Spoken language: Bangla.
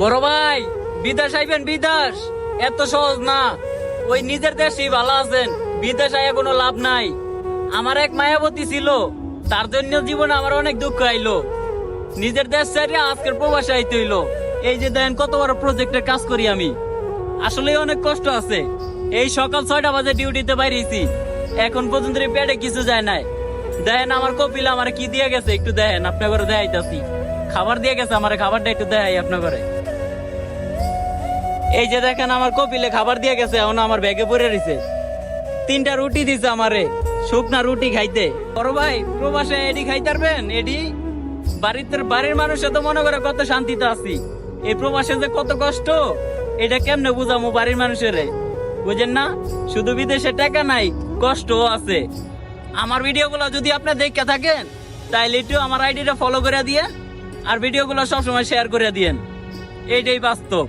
বড় ভাই, বিদেশ আইবেন। বিদেশ এত সহজ না, ওই নিজের দেশেই ভালো আছেন, বিদেশ আইয়া কোনো লাভ নাই। আমার এক মায়াবতী ছিল, তার জন্য জীবনে আমার অনেক দুঃখ আইলো। নিজের দেশ ছাড়িয়ে আজকের প্রবাসে আইতে হইলো। এই যে দেখেন কত বড় প্রজেক্টের কাজ করি আমি, আসলে অনেক কষ্ট আছে। এই সকাল 6টা বাজে ডিউটিতে বাইরেছি, এখন পর্যন্ত পেটে কিছু যায় নাই। দেখেন আমার কপিল আমার কি দিয়ে গেছে, একটু দেখেন, আপনার ঘরে দেখাইতাছি। খাবার দিয়ে গেছে আমার, খাবারটা একটু দেখাই আপনার ঘরে। এই যে দেখেন আমার কপিলে খাবার দিয়ে গেছে, এখন আমার ব্যাগে পড়ে রয়েছে। 3টা রুটি দিছে আমারে, শুকনা রুটি খাইতে। বড় ভাই, প্রবাসে এডি খাইতে পারবেন? এডি বাড়ির মানুষে তো মনে করে কত শান্তিতে আছি, এই প্রবাসে যে কত কষ্ট, এটা কেমনে বুঝামো বাড়ির মানুষের? বুঝেন না, শুধু বিদেশে টাকা নাই, কষ্টও আছে। আমার ভিডিওগুলো যদি আপনি দেখে থাকেন, তাইলে একটু আমার আইডিটা ফলো করে দিয়ে আর ভিডিওগুলো সবসময় শেয়ার করে দিয়েন। এইটাই বাস্তব।